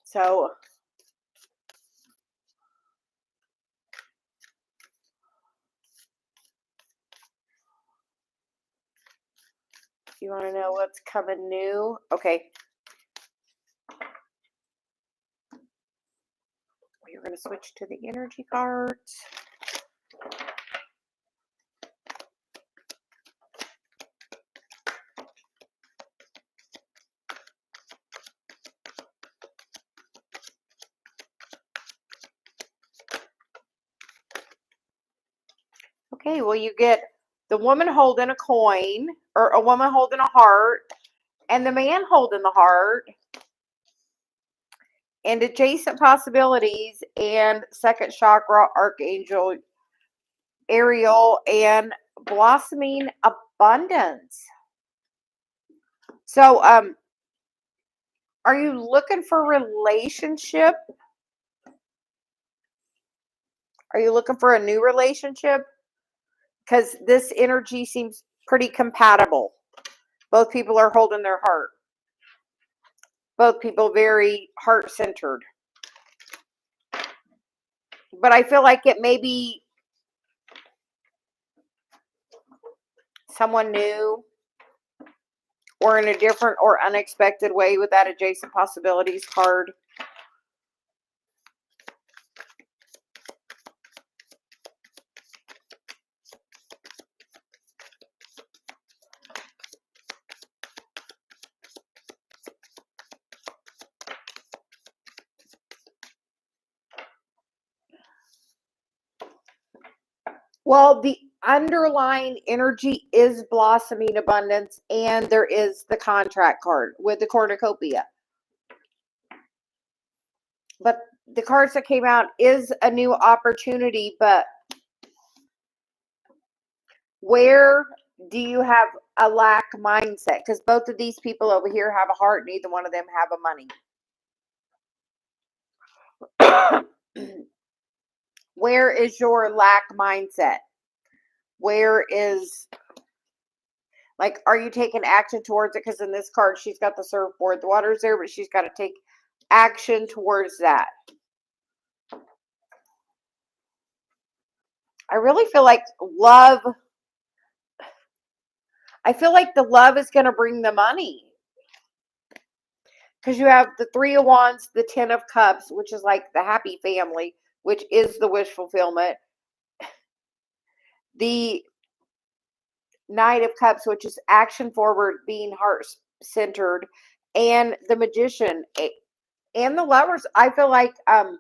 So you want to know what's coming new? Okay. We're going to switch to the energy cards. Okay, well, you get the woman holding a coin, or a woman holding a heart, and the man holding the heart, and adjacent possibilities, and second chakra, Archangel Ariel, and blossoming abundance. So, are you looking for a relationship? Are you looking for a new relationship? Because this energy seems pretty compatible. Both people are holding their heart. Both people very heart-centered. But I feel like it may be someone new, or in a different or unexpected way with that adjacent possibilities card. Well, the underlying energy is blossoming abundance, and there is the contract card with the cornucopia. But the cards that came out is a new opportunity, but where do you have a lack mindset? Because both of these people over here have a heart, neither one of them have a money. Where is your lack mindset? Where is, like, are you taking action towards it? Because in this card, she's got the surfboard. The water's there, but she's got to take action towards that. I really feel like love, I feel like the love is going to bring the money. Because you have the Three of Wands, the Ten of Cups, which is like the happy family, which is the wish fulfillment. The Knight of Cups, which is action forward, being heart centered, and the Magician and the Lovers. I feel like um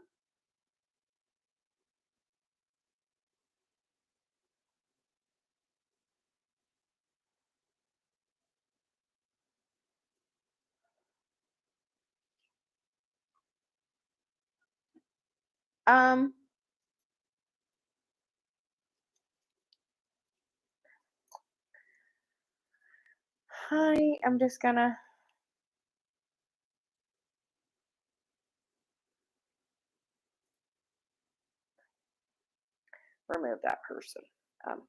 I'm just gonna remove that person. Um,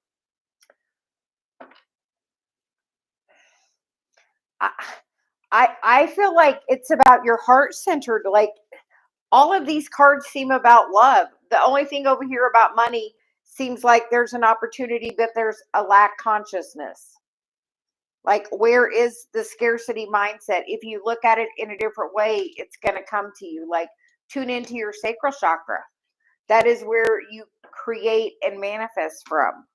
I, I feel like it's about your heart centered. Like all of these cards seem about love. The only thing over here about money seems like there's an opportunity, but there's a lack consciousness. Like, where is the scarcity mindset? If you look at it in a different way, it's going to come to you. Like, tune into your sacral chakra. That is where you create and manifest from.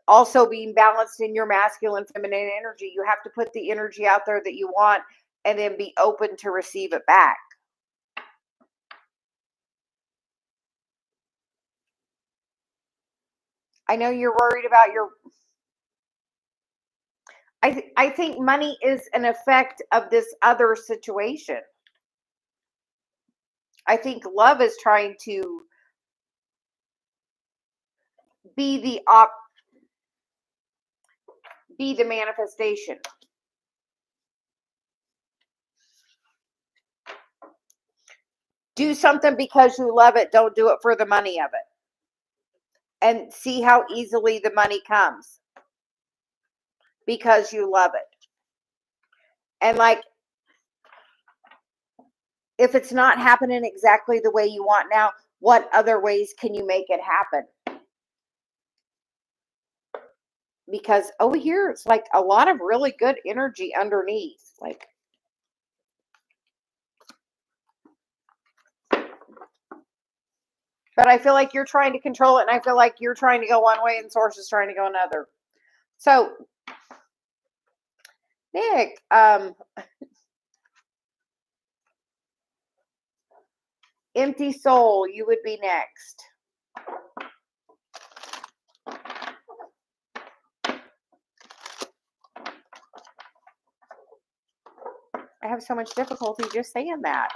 Also, being balanced in your masculine, feminine energy, you have to put the energy out there that you want and then be open to receive it back. I know you're worried about your. I think money is an effect of this other situation. I think love is trying to be the be the manifestation. Do something because you love it. Don't do it for the money of it. And see how easily the money comes because you love it. And like, if it's not happening exactly the way you want now, what other ways can you make it happen? Because over here, it's like a lot of really good energy underneath. Like, but I feel like you're trying to control it, and I feel like you're trying to go one way and source is trying to go another. So, Nick, empty soul, you would be next. I have so much difficulty just saying that.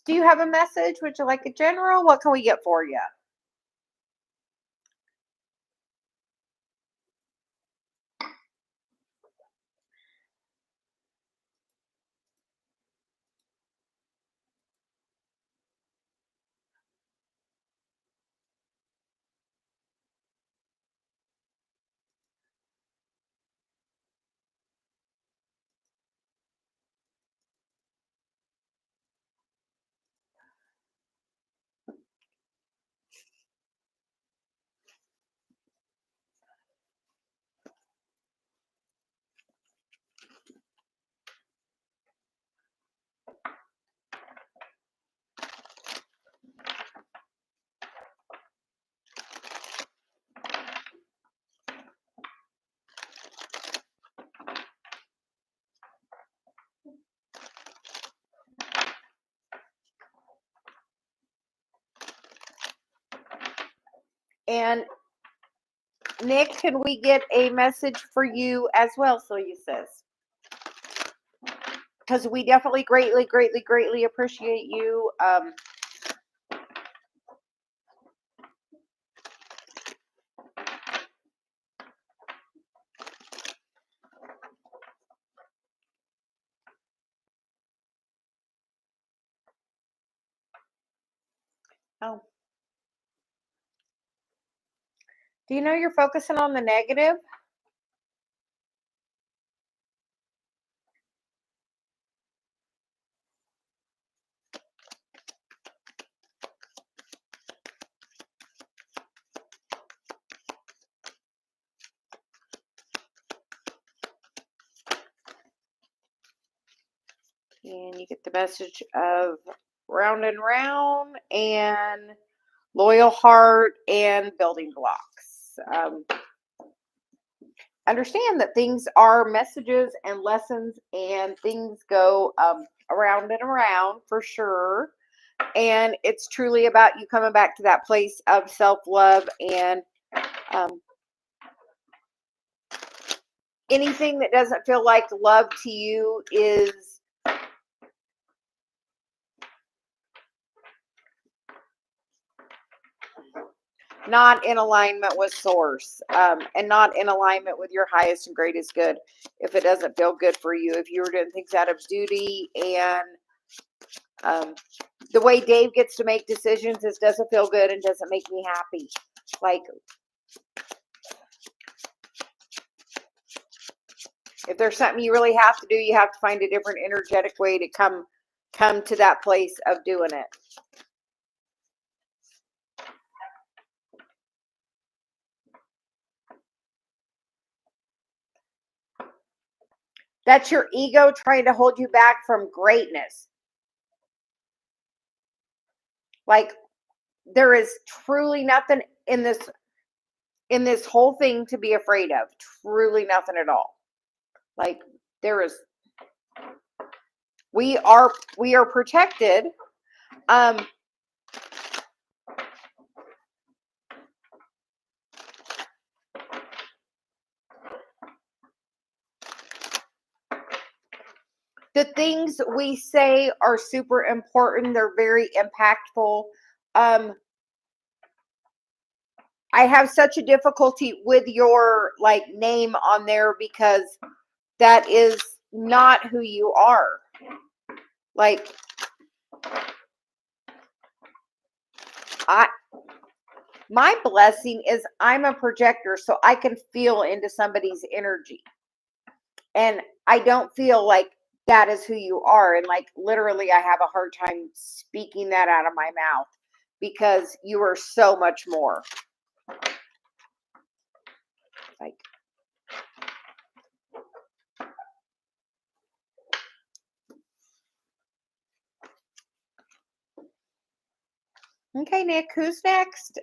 Do you have a message? Would you like a general? What can we get for you? And Nick, can we get a message for you as well? Celia says, because we definitely greatly appreciate you. Oh. Do you know you're focusing on the negative? And you get the message of round and round and loyal heart and building blocks. Understand that things are messages and lessons, and things go around and around for sure. And it's truly about you coming back to that place of self-love, and um, anything that doesn't feel like love to you is not in alignment with source, and not in alignment with your highest and greatest good. If it doesn't feel good for you, if you're doing things out of duty, and the way Dave gets to make decisions is doesn't feel good and doesn't make me happy. Like, if there's something you really have to do, you have to find a different energetic way to come to that place of doing it. That's your ego trying to hold you back from greatness. Like, there is truly nothing in this whole thing to be afraid of. Truly nothing at all. Like, there is, we are protected. The things we say are super important. They're very impactful. I have such a difficulty with your like name on there because that is not who you are. Like, my blessing is I'm a projector, so I can feel into somebody's energy. And I don't feel like that is who you are. And like, literally, I have a hard time speaking that out of my mouth because you are so much more. Like, okay, Nick, who's next?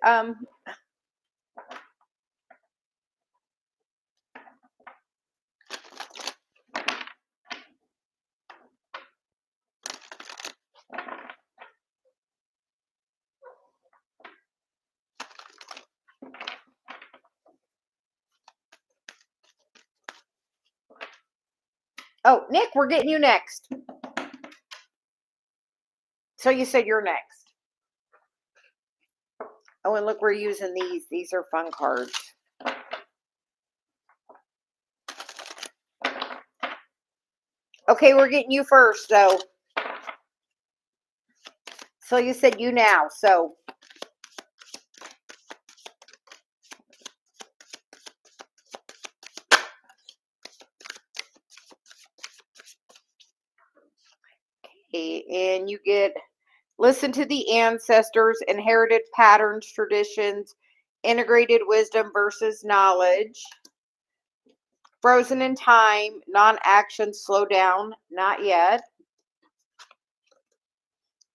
Oh, Nick, we're getting you next. So you said you're next. Oh, and look, we're using these. These are fun cards. Okay, we're getting you first, though. So you said you now, so. Okay, and you get listen to the ancestors, inherited patterns, traditions, integrated wisdom versus knowledge, frozen in time, non-action, slow down, not yet,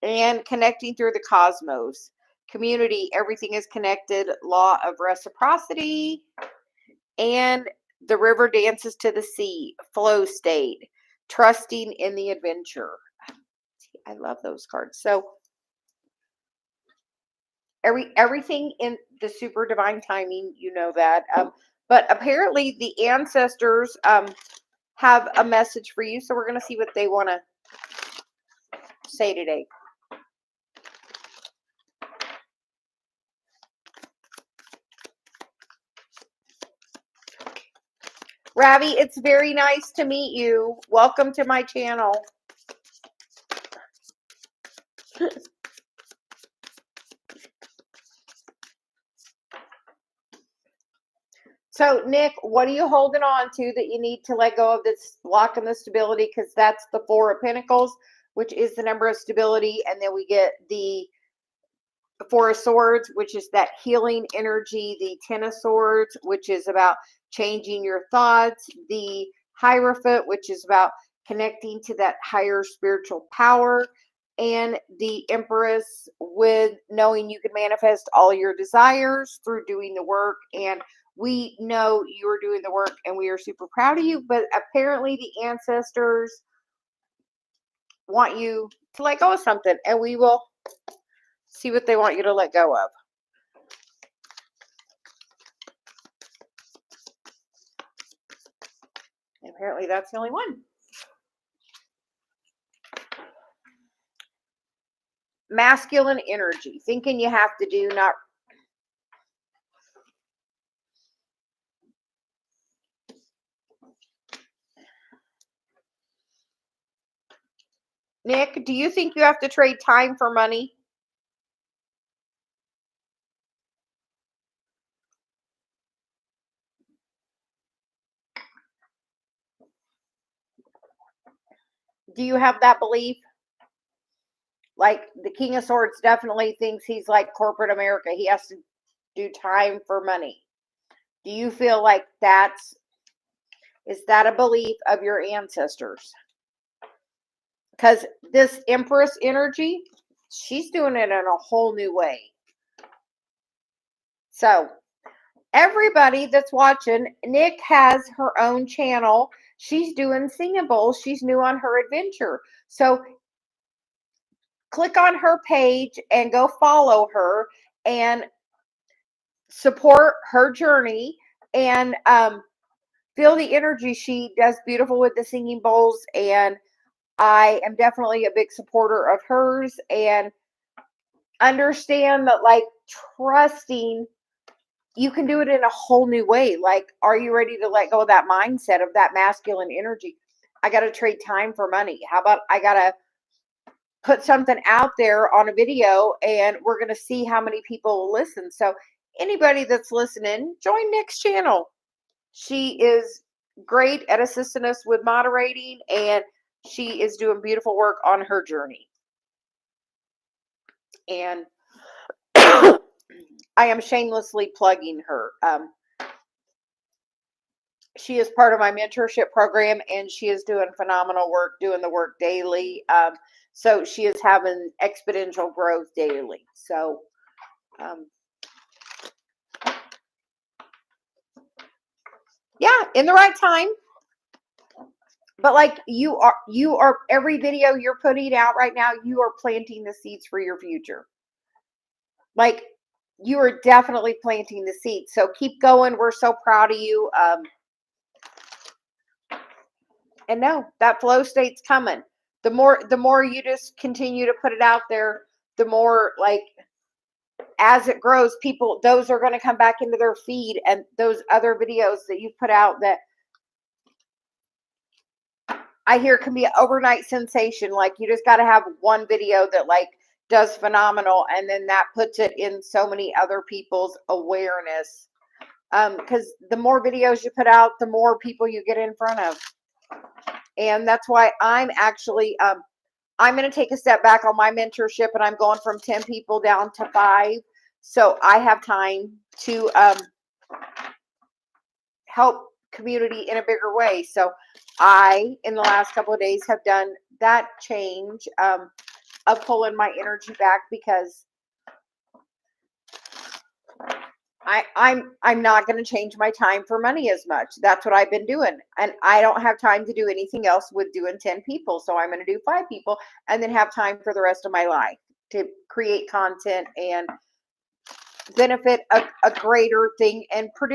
and connecting through the cosmos, community, everything is connected, law of reciprocity, and the river dances to the sea, flow state, trusting in the adventure. I love those cards. So everything in the super divine timing, you know that. But apparently the ancestors have a message for you. So we're going to see what they want to say today. Ravi, it's very nice to meet you. Welcome to my channel. So, Nick, what are you holding on to that you need to let go of that's blocking the stability? Because that's the Four of Pentacles, which is the number of stability. And then we get the Four of Swords, which is that healing energy. The Ten of Swords, which is about changing your thoughts. The Hierophant, which is about connecting to that higher spiritual power. And the Empress, with knowing you can manifest all your desires through doing the work. And we know you are doing the work and we are super proud of you. But apparently the ancestors want you to let go of something, and we will see what they want you to let go of. And apparently that's the only one. Masculine energy, thinking you have to do, not. Nick, do you think you have to trade time for money? Do you have that belief? Like the King of Swords definitely thinks he's like corporate America. He has to do time for money. Do you feel like is that a belief of your ancestors? Because this Empress energy, she's doing it in a whole new way. So everybody that's watching, Nick has her own channel. She's doing singables. She's new on her adventure. So click on her page and go follow her and support her journey, and feel the energy. She does beautiful with the singing bowls, and I am definitely a big supporter of hers, and understand that, like, trusting you can do it in a whole new way. Like, are you ready to let go of that mindset of that masculine energy? I got to trade time for money. How about I got to put something out there on a video and we're going to see how many people will listen. So anybody that's listening, join Nick's channel. She is great at assisting us with moderating, and she is doing beautiful work on her journey. And I am shamelessly plugging her. She is part of my mentorship program, and she is doing phenomenal work, doing the work daily. So she is having exponential growth daily. So yeah, in the right time. But like you are every video you're putting out right now, you are planting the seeds for your future. Like, you are definitely planting the seeds. So keep going. We're so proud of you. And no, that flow state's coming. The more you just continue to put it out there, the more, like, as it grows, people, those are going to come back into their feed, and those other videos that you put out that I hear can be an overnight sensation. Like, you just got to have one video that, like, does phenomenal, and then that puts it in so many other people's awareness. Because the more videos you put out, the more people you get in front of. And that's why I'm actually I'm going to take a step back on my mentorship, and I'm going from 10 people down to 5. So I have time to help community in a bigger way. So I, in the last couple of days, have done that change of pulling my energy back, because I'm not going to change my time for money as much. That's what I've been doing. And I don't have time to do anything else with doing 10 people. So I'm going to do 5 people and then have time for the rest of my life to create content and benefit a greater thing, and put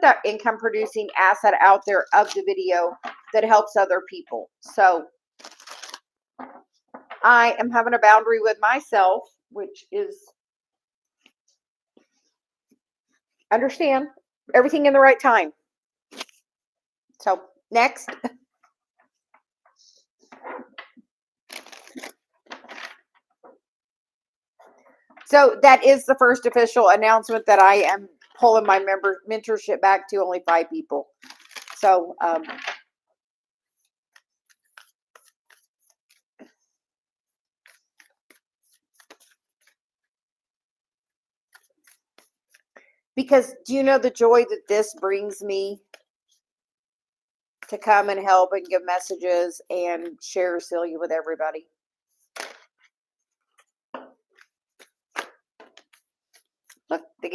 that income producing asset out there of the video that helps other people. So I am having a boundary with myself, which is understand everything in the right time. So next. So that is the first official announcement that I am pulling my mentorship back to only 5 people. So, because do you know the joy that this brings me to come and help and give messages and share Celia with everybody? Look, the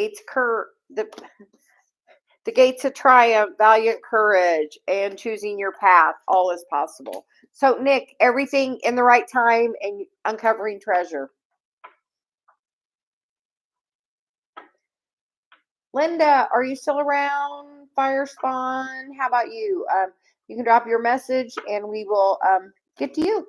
gates of triumph, valiant courage, and choosing your path. All is possible. So, Nick, everything in the right time and uncovering treasure. Linda, are you still around? Fire Spawn, how about you? You can drop your message and we will get to you.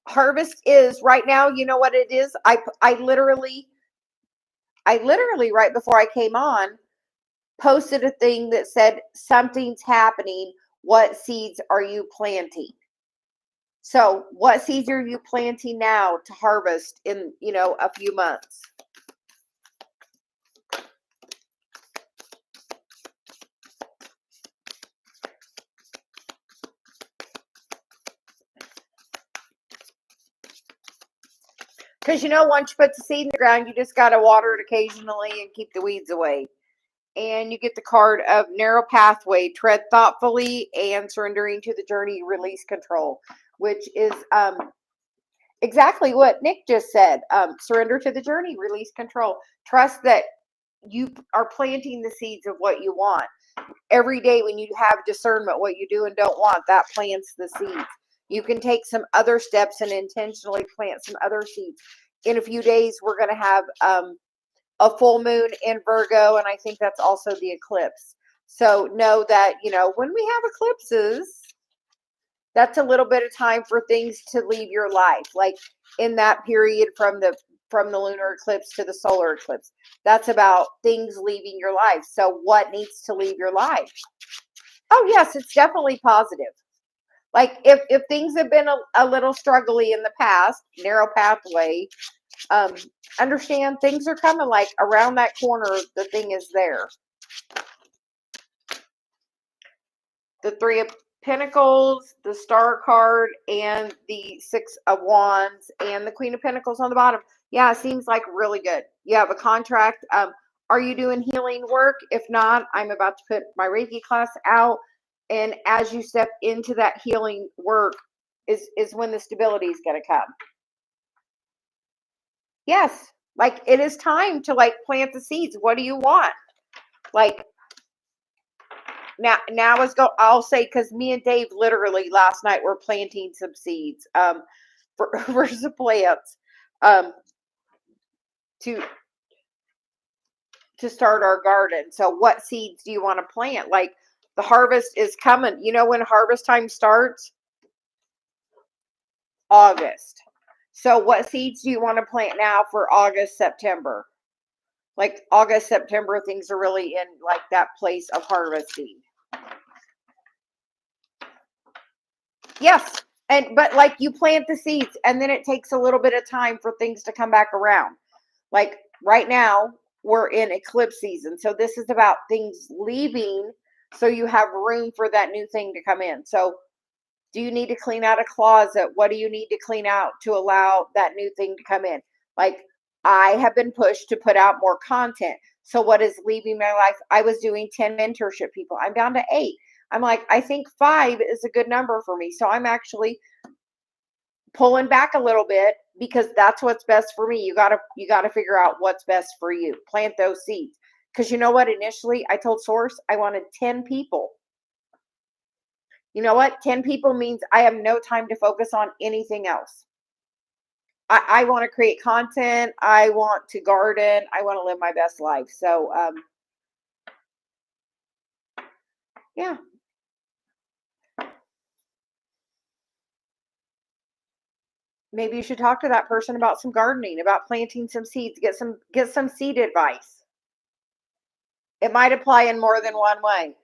Harvest is right now, you know what it is? I literally right before I came on posted a thing that said something's happening. What seeds are you planting? So, what seeds are you planting now to harvest in, a few months? Because once you put the seed in the ground, you just got to water it occasionally and keep the weeds away. And you get the card of narrow pathway, tread thoughtfully and surrendering to the journey, release control, which is exactly what Nick just said. Surrender to the journey, release control. Trust that you are planting the seeds of what you want. Every day when you have discernment, what you do and don't want, that plants the seeds. You can take some other steps and intentionally plant some other seeds. In a few days, we're going to have a full moon in Virgo, and I think that's also the eclipse. So know that, when we have eclipses, that's a little bit of time for things to leave your life. Like in that period from the lunar eclipse to the solar eclipse, that's about things leaving your life. So what needs to leave your life? Oh, yes, it's definitely positive. Like if things have been a little struggly in the past, narrow pathway, understand things are coming, like around that corner, the thing is there. The Three of Pentacles, the Star card, and the Six of Wands, and the Queen of Pentacles on the bottom. Yeah, it seems like really good. You have a contract. Are you doing healing work? If not, I'm about to put my Reiki class out. And as you step into that healing work is when the stability is going to come. Yes, like it is time to like plant the seeds. What do you want? Like now is go. I'll say because me and Dave literally last night were planting some seeds for some plants to start our garden. So what seeds do you want to plant? Like the harvest is coming. You know when harvest time starts? August. So what seeds do you want to plant now for August, September? Like August, September, things are really in like that place of harvesting. Yes. But like you plant the seeds and then it takes a little bit of time for things to come back around. Like right now we're in eclipse season. So this is about things leaving so you have room for that new thing to come in. So do you need to clean out a closet? What do you need to clean out to allow that new thing to come in? Like I have been pushed to put out more content. So what is leaving my life? I was doing 10 mentorship people. I'm down to 8. I'm like, I think 5 is a good number for me. So I'm actually pulling back a little bit because that's what's best for me. You gotta figure out what's best for you. Plant those seeds. Because you know what? Initially, I told Source I wanted 10 people. You know what? 10 people means I have no time to focus on anything else. I want to create content. I want to garden. I want to live my best life. So, yeah. Maybe you should talk to that person about some gardening, about planting some seeds, get some seed advice. It might apply in more than one way.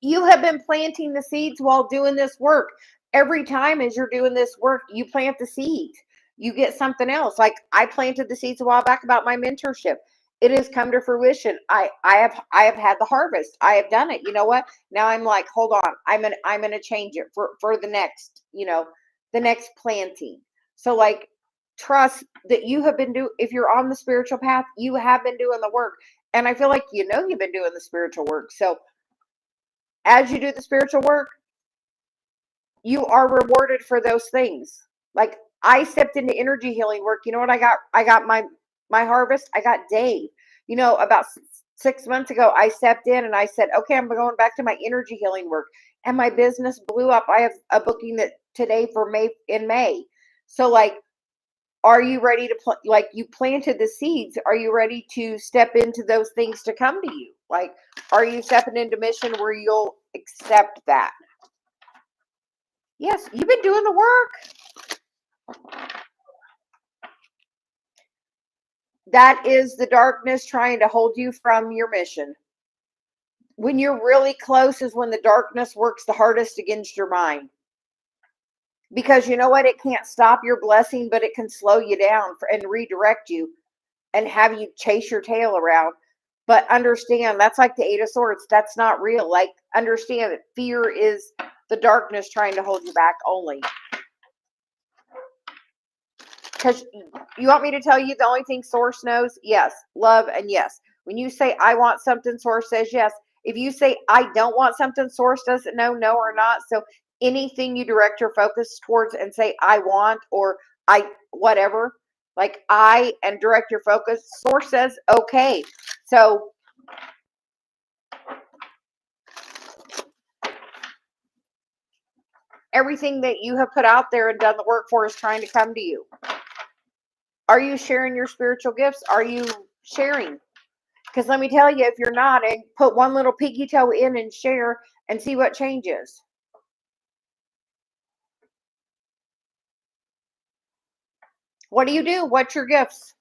You have been planting the seeds while doing this work. Every time as you're doing this work, you plant the seeds. You get something else. Like I planted the seeds a while back about my mentorship. It has come to fruition. I have had the harvest. I have done it. You know what? Now I'm like, hold on. I'm gonna change it for the next, the next planting. So like trust that you have been doing, if you're on the spiritual path, you have been doing the work. And I feel like you've been doing the spiritual work. So as you do the spiritual work, you are rewarded for those things. Like I stepped into energy healing work. You know what I got? I got my harvest. I got Dave. About 6 months ago, I stepped in and I said, okay, I'm going back to my energy healing work. And my business blew up. I have a booking that today for May. So like, are you ready to like you planted the seeds? Are you ready to step into those things to come to you? Like, are you stepping into mission where you'll accept that? Yes, you've been doing the work. That is the darkness trying to hold you from your mission. When you're really close is when the darkness works the hardest against your mind. Because you know what? It can't stop your blessing, but it can slow you down and redirect you and have you chase your tail around. But understand, that's like the Eight of Swords. That's not real. Like, understand that fear is the darkness trying to hold you back only. Because you want me to tell you the only thing Source knows? Yes. Love and yes. When you say, I want something, Source says yes. If you say, I don't want something, Source doesn't know no or not. So anything you direct your focus towards and say, I want, or I, whatever, like I, and direct your focus, Source says, okay. So everything that you have put out there and done the work for is trying to come to you. Are you sharing your spiritual gifts? Are you sharing? Because let me tell you, if you're not, and put one little piggy toe in and share and see what changes. What do you do? What's your gifts?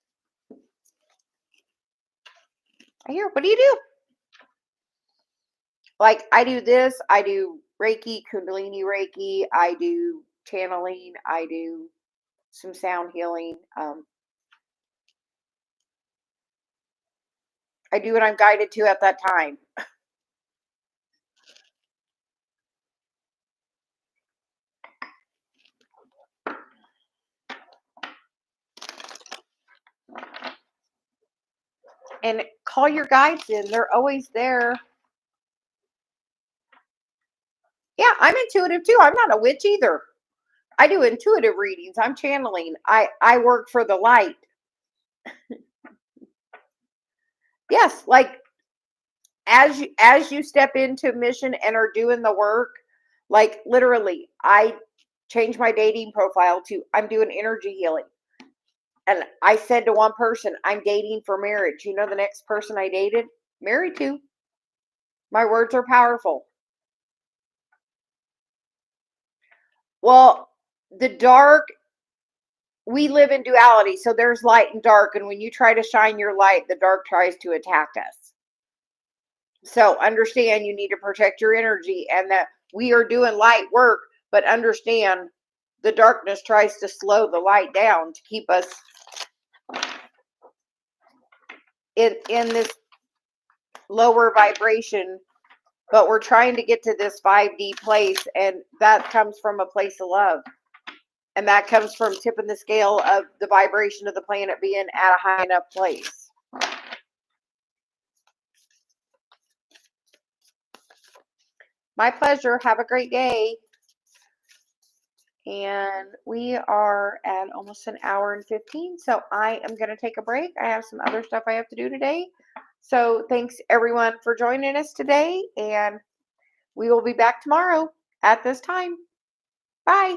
I hear, what do you do? Like, I do this. I do Reiki, Kundalini Reiki. I do channeling. I do some sound healing. I do what I'm guided to at that time. And call your guides in. They're always there. Yeah, I'm intuitive too. I'm not a witch either. I do intuitive readings. I'm channeling. I work for the light. Yes, like as you step into mission and are doing the work, like literally, I changed my dating profile to I'm doing energy healing. And I said to one person, I'm dating for marriage. You know the next person I dated? Married to. My words are powerful. Well, the dark, we live in duality. So there's light and dark. And when you try to shine your light, the dark tries to attack us. So understand you need to protect your energy and that we are doing light work, but understand the darkness tries to slow the light down to keep us in this lower vibration, but we're trying to get to this 5D place, and that comes from a place of love. And that comes from tipping the scale of the vibration of the planet being at a high enough place. My pleasure. Have a great day. And we are at almost an hour and 15. So I am going to take a break. I have some other stuff I have to do today. So thanks everyone for joining us today. And we will be back tomorrow at this time. Bye.